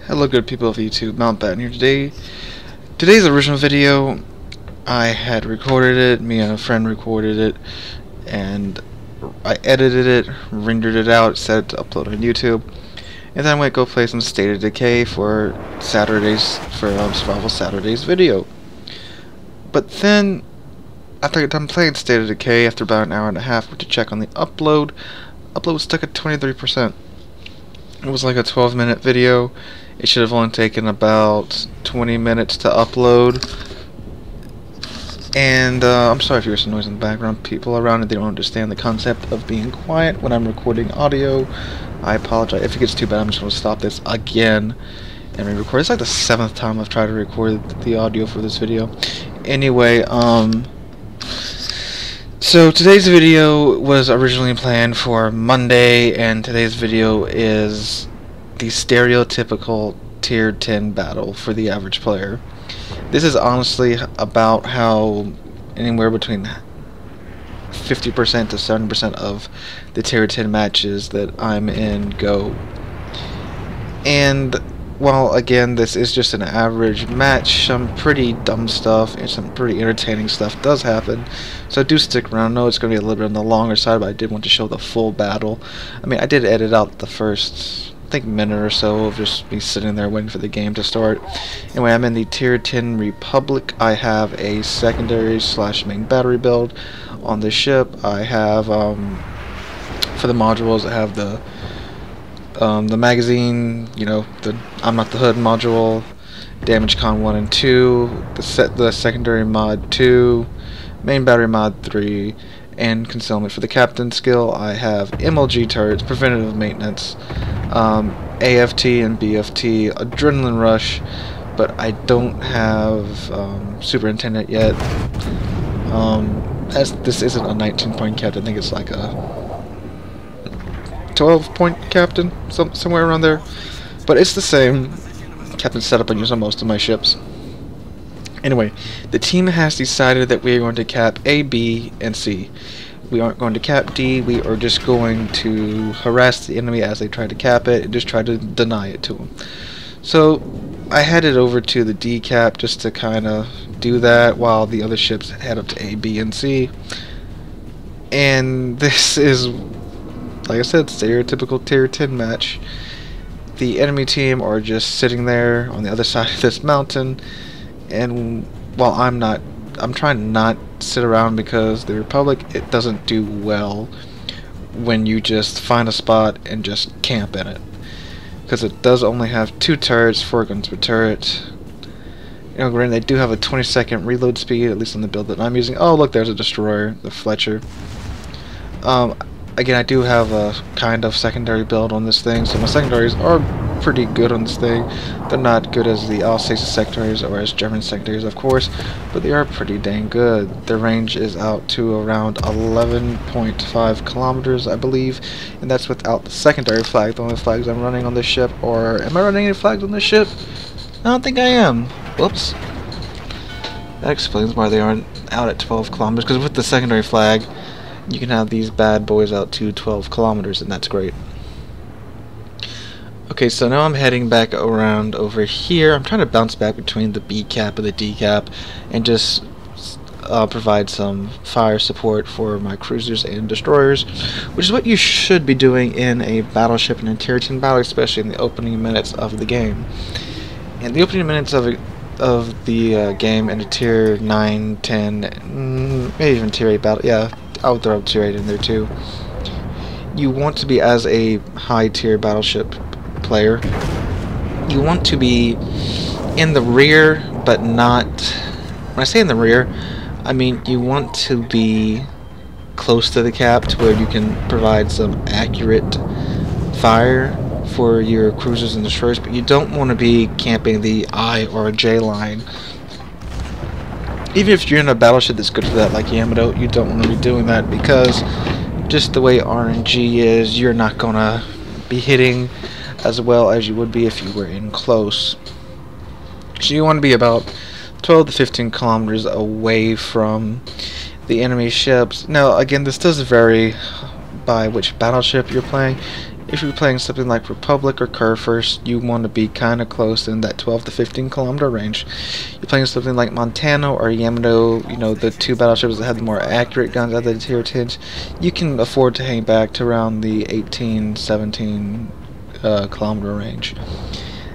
Hello good people of YouTube, Mountbatten here today. Today's original video, I had recorded it, me and a friend recorded it, and I edited it, rendered it out, set it to upload on YouTube, and then I went to go play some State of Decay for Survival Saturdays video. But then, after I got done playing State of Decay, after about an hour and a half, went to check on the upload. Upload was stuck at 23%. It was like a 12-minute video. It should have only taken about 20 minutes to upload. And I'm sorry if you hear some noise in the background. People around it, they don't understand the concept of being quiet when I'm recording audio. I apologize. If it gets too bad, I'm just going to stop this again and re-record. It's like the 7th time I've tried to record the audio for this video. Anyway, so today's video was originally planned for Monday, and today's video is the stereotypical tier 10 battle for the average player. This is honestly about how anywhere between 50% to 70% of the tier 10 matches that I'm in go. And while again this is just an average match, some pretty dumb stuff and some pretty entertaining stuff does happen, so do stick around. I know it's going to be a little bit on the longer side, but I did want to show the full battle. I mean, I did edit out the first, I think, minute or so of just me sitting there waiting for the game to start. Anyway, I'm in the tier 10 Republic. I have a secondary / main battery build on the ship. I have for the modules, I have the magazine, you know, the I'm Not the Hood module, Damage Con 1 and 2, the secondary mod 2, main battery mod 3, and concealment. For the captain skill, I have MLG turrets, preventative maintenance, AFT and BFT, adrenaline rush, but I don't have superintendent yet. As this isn't a 19-point captain, I think it's like a 12-point captain, somewhere around there, but it's the same captain setup I use on most of my ships. Anyway, the team has decided that we are going to cap A, B, and C. We aren't going to cap D. We are just going to harass the enemy as they try to cap it and just try to deny it to them. So I headed over to the D cap just to kind of do that while the other ships head up to A, B, and C. And this is, like I said, stereotypical tier 10 match. The enemy team are just sitting there on the other side of this mountain, and while I'm trying to not sit around, because the Republic, it doesn't do well when you just find a spot and just camp in it, because it does only have 2 turrets, 4 guns per turret. You know, granted, they do have a 20-second reload speed, at least on the build that I'm using. Oh, look, there's a destroyer, the Fletcher. Again, I do have a kind of secondary build on this thing, so my secondaries are pretty good on this thing. They're not good as the Alsace secondaries or as German secondaries, of course, but they are pretty dang good. Their range is out to around 11.5 kilometers, I believe, and that's without the secondary flag. The only flags I'm running on this ship, or am I running any flags on this ship? I don't think I am. Whoops. That explains why they aren't out at 12 kilometers, because with the secondary flag, you can have these bad boys out to 12 kilometers, and that's great. Okay, so now I'm heading back around over here. I'm trying to bounce back between the B cap and the D cap and just provide some fire support for my cruisers and destroyers, which is what you should be doing in a battleship and a tier 10 battle, especially in the opening minutes of the game. In the opening minutes of the game in a tier 9, 10, maybe even tier 8 battle, yeah, I would throw up tier 8 in there too. You want to be, as a high tier battleship player, you want to be in the rear, but not, when I say in the rear, I mean you want to be close to the cap to where you can provide some accurate fire for your cruisers and destroyers, but you don't want to be camping the I or a J line. Even if you're in a battleship that's good for that, like Yamato, you don't want to be doing that, because just the way RNG is, you're not going to be hitting as well as you would be if you were in close. So you want to be about 12 to 15 kilometers away from the enemy ships. Now, again, this does vary by which battleship you're playing. If you're playing something like Republic or Curve first, you want to be kind of close in that 12 to 15 kilometer range. You're playing something like Montana or Yamato, you know, the two battleships that have the more accurate guns out of the tier 10s, you can afford to hang back to around the 18, 17 kilometer range.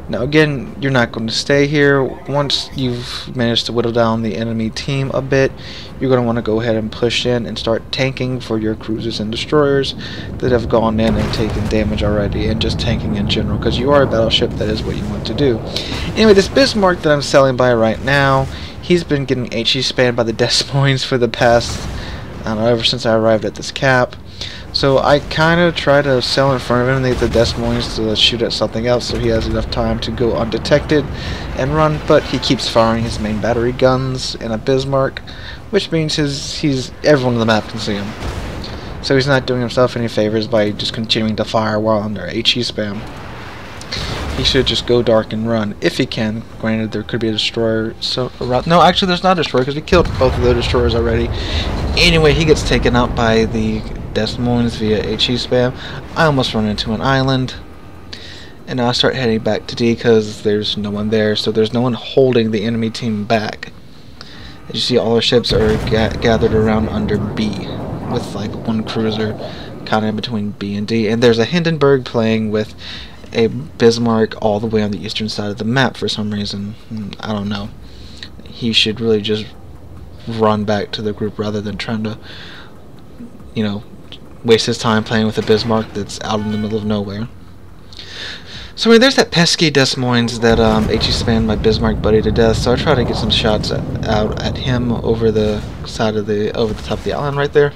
Now again, you're not going to stay here. Once you've managed to whittle down the enemy team a bit, you're going to want to go ahead and push in and start tanking for your cruisers and destroyers that have gone in and taken damage already, and just tanking in general, because you are a battleship. That is what you want to do. Anyway, this Bismarck that I'm selling by right now, he's been getting HE spammed by the Des Moines for the past, I don't know, ever since I arrived at this cap. So I kind of try to sell in front of him and get the Des Moines to shoot at something else so he has enough time to go undetected and run, but he keeps firing his main battery guns in a Bismarck, which means everyone on the map can see him. So he's not doing himself any favors by just continuing to fire while under HE spam. He should just go dark and run, if he can. Granted, there could be a destroyer around. No, actually there's not a destroyer, because we killed both of the destroyers already. Anyway, he gets taken out by the Des Moines via HE spam. I almost run into an island, and now I start heading back to D because there's no one there, so there's no one holding the enemy team back. As you see, all our ships are gathered around under B, with like one cruiser kind of in between B and D, and there's a Hindenburg playing with a Bismarck all the way on the eastern side of the map for some reason. I don't know. He should really just run back to the group rather than trying to, you know, waste his time playing with a Bismarck that's out in the middle of nowhere. So I mean, there's that pesky Des Moines that HE spammed my Bismarck buddy to death. So I try to get some shots out at him over the side of the top of the island right there,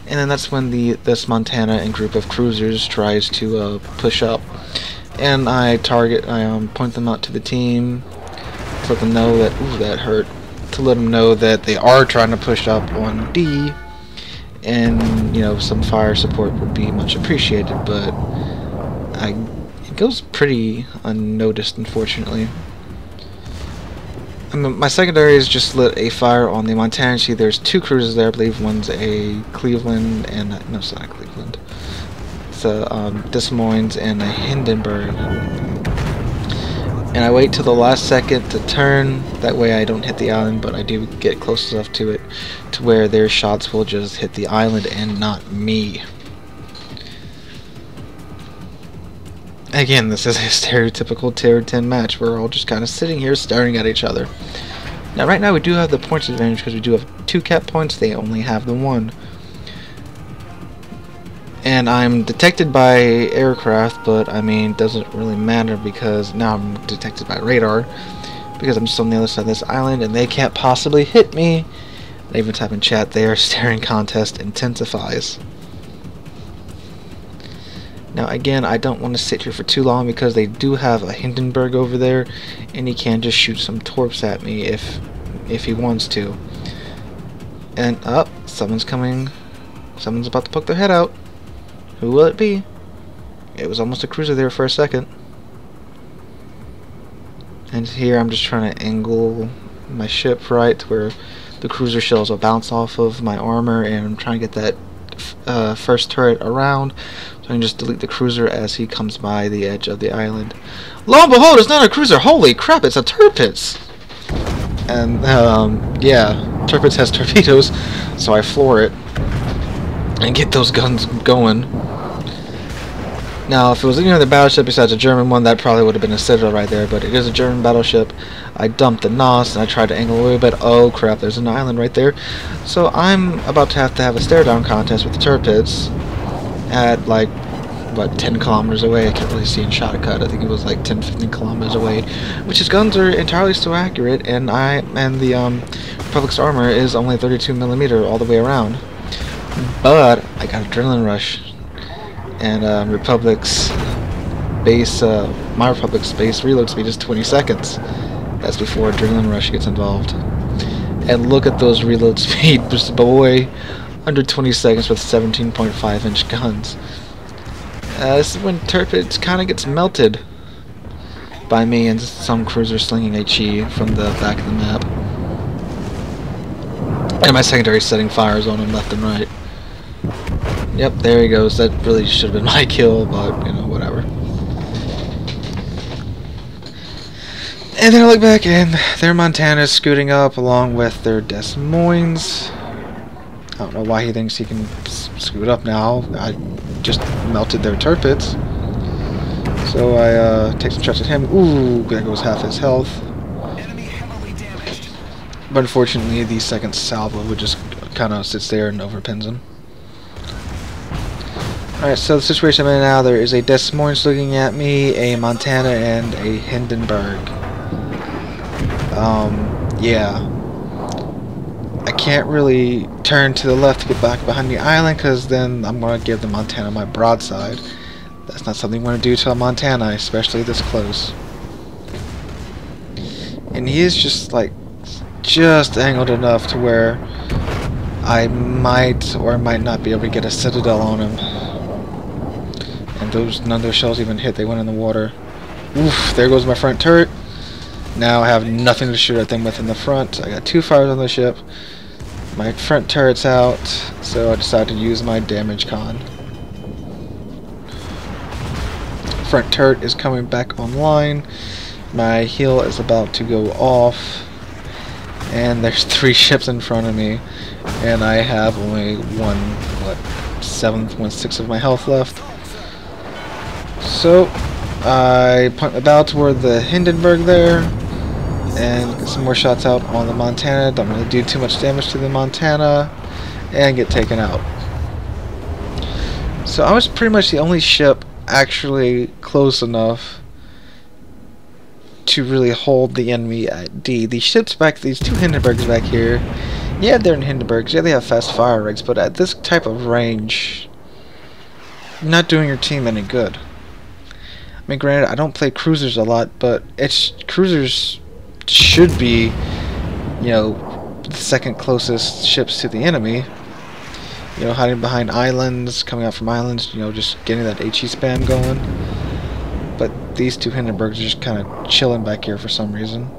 and then that's when this Montana and group of cruisers tries to push up, and I point them out to the team to let them know that that hurt, to let them know that they are trying to push up on D. And, you know, some fire support would be much appreciated, but it goes pretty unnoticed, unfortunately. I mean, my secondaries just lit a fire on the Montana. See, there's two cruisers there. I believe one's a Cleveland and no, it's not Cleveland. It's a Des Moines and a Hindenburg. And I wait till the last second to turn, that way I don't hit the island, but I do get close enough to it to where their shots will just hit the island and not me. Again, this is a stereotypical tier 10 match. We're all just kind of sitting here staring at each other. Now right now we do have the points advantage because we do have 2 cap points, they only have the 1. And I'm detected by aircraft, but I mean, it doesn't really matter because now I'm detected by radar, because I'm just on the other side of this island and they can't possibly hit me. They even type in chat there, staring contest intensifies. Now again, I don't want to sit here for too long because they do have a Hindenburg over there, and he can just shoot some torps at me if he wants to. And someone's coming. Someone's about to poke their head out. Who will it be? It was almost a cruiser there for a second. And here I'm just trying to angle my ship right to where the cruiser shells will bounce off of my armor, and I'm trying to get that first turret around so I can just delete the cruiser as he comes by the edge of the island. Lo and behold, it's not a cruiser! Holy crap, it's a Tirpitz! And yeah, Tirpitz has torpedoes, so I floor it and get those guns going. Now, if it was any other battleship besides a German one, that probably would have been a Citadel right there, but it is a German battleship. I dumped the NOS, and I tried to angle a little bit. Oh crap, there's an island right there. So I'm about to have a stare-down contest with the Tirpitz at, like, what, 10 kilometers away. I can't really see in shot cut. I think it was like 10-15 kilometers away, which his guns are entirely still accurate, and the Republic's armor is only 32mm all the way around. But I got adrenaline rush, and Republic's base, my Republic's base reload speed is 20 seconds. That's before adrenaline rush gets involved. And look at those reload speed, just boy, under 20 seconds with 17.5-inch guns. This is when Tirpitz kind of gets melted by me and some cruiser slinging HE from the back of the map. And my secondary setting fires on him left and right. Yep, there he goes. That really should have been my kill, but, you know, whatever. And then I look back, and their Montana's scooting up along with their Des Moines. I don't know why he thinks he can scoot up now. I just melted their turrets. So I take some shots at him. Ooh, there goes half his health. But unfortunately, the second salvo would just kind of sits there and overpins him. Alright, so the situation I'm in now, there is a Des Moines looking at me, a Montana, and a Hindenburg. Yeah. I can't really turn to the left to get back behind the island, because then I'm going to give the Montana my broadside. That's not something you want to do to a Montana, especially this close. And he is just, like, just angled enough to where I might or might not be able to get a citadel on him. And none of those shells even hit, they went in the water. Oof, there goes my front turret. Now I have nothing to shoot at them with in the front. I got 2 fires on the ship. My front turret's out, so I decided to use my damage con. Front turret is coming back online. My heal is about to go off. And there's 3 ships in front of me. And I have only 1/6 of my health left. So I point my bow toward the Hindenburg there and get some more shots out on the Montana. Don't really do too much damage to the Montana and get taken out. So I was pretty much the only ship actually close enough to really hold the enemy at D. These ships back, these 2 Hindenburgs back here, yeah, they're in Hindenburgs, yeah, they have fast fire rigs, but at this type of range, you're not doing your team any good. I mean, granted, I don't play cruisers a lot, but cruisers should be, you know, the second closest ships to the enemy. You know, hiding behind islands, coming out from islands, you know, just getting that HE spam going. But these 2 Hindenburgs are just kind of chilling back here for some reason.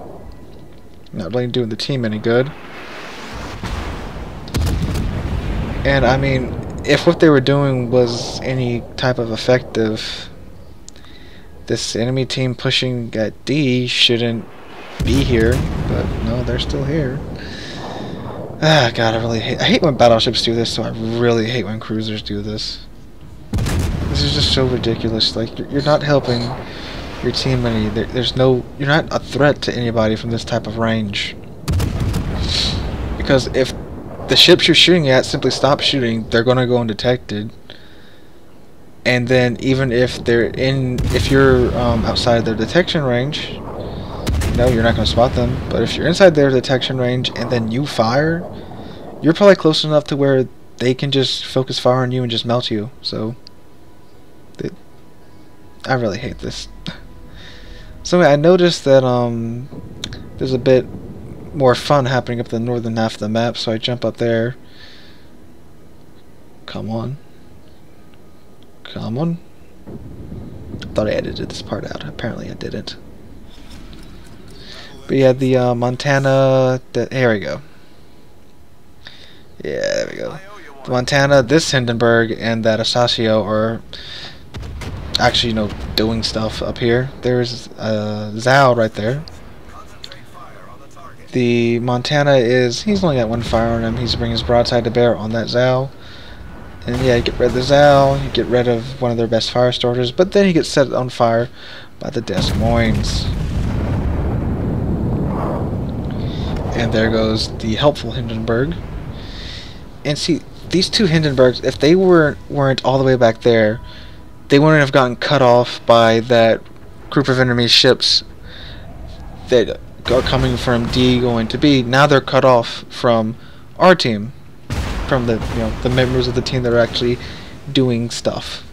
Not really doing the team any good. And I mean, if what they were doing was any type of effective, this enemy team pushing at D shouldn't be here, but no, they're still here. Ah, God, I hate when battleships do this, so I really hate when cruisers do this. This is just so ridiculous. Like, you're not helping your team any. You're not a threat to anybody from this type of range. Because if the ships you're shooting at simply stop shooting, they're gonna go undetected. And then even if you're outside their detection range, no, you're not gonna spot them. But if you're inside their detection range and then you fire, you're probably close enough to where they can just focus fire on you and just melt you. So I really hate this. So anyway, I noticed that there's a bit more fun happening up the northern half of the map, so I jump up there. Come on. Come on. I thought I edited this part out. Apparently I didn't. But yeah, the Montana, here we go. Yeah, there we go. The Montana, this Hindenburg, and that Asasio are actually, you know, doing stuff up here. There's Zhao right there. The Montana he's only got 1 fire on him. He's bringing his broadside to bear on that Zhao. And yeah, you get rid of the Zhao, you get rid of one of their best fire starters, but then he gets set on fire by the Des Moines. And there goes the helpful Hindenburg. And see, these 2 Hindenburgs, if they weren't all the way back there, they wouldn't have gotten cut off by that group of enemy ships that are coming from D going to B. Now they're cut off from our team, from the members of the team that are actually doing stuff.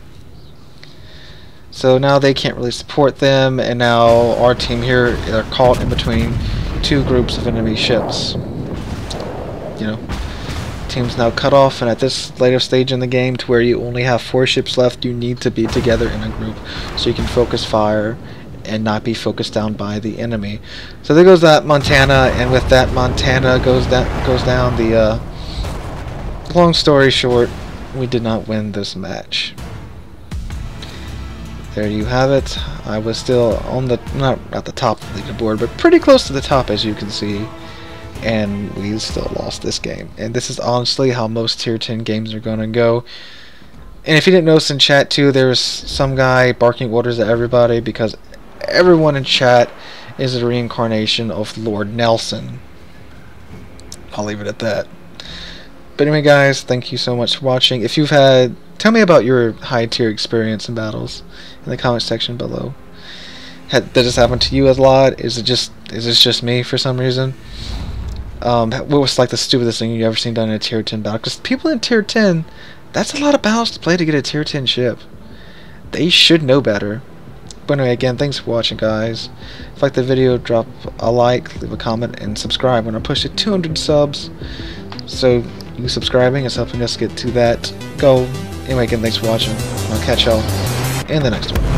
So now they can't really support them, and now our team here are caught in between 2 groups of enemy ships. You know, team's now cut off, and at this later stage in the game, to where you only have 4 ships left, you need to be together in a group so you can focus fire and not be focused down by the enemy. So there goes that Montana, and with that Montana goes down the long story short, we did not win this match. There you have it. I was still on the, not at the top of the leaderboard, but pretty close to the top, as you can see. And we still lost this game. And this is honestly how most tier 10 games are going to go. And if you didn't notice in chat too, there's some guy barking orders at everybody because everyone in chat is a reincarnation of Lord Nelson. I'll leave it at that. But anyway guys, thank you so much for watching. If you've had, tell me about your high tier experience in battles in the comment section below. Did this happen to you a lot? Is this just me for some reason? What was like the stupidest thing you ever seen done in a tier 10 battle? Because people in tier 10, that's a lot of battles to play to get a tier 10 ship. They should know better. But anyway, again, thanks for watching, guys. If you like the video, drop a like, leave a comment, and subscribe when I push to 200 subs. So you subscribing is helping us get to that goal. Anyway, again, thanks for watching. I'll catch y'all in the next one.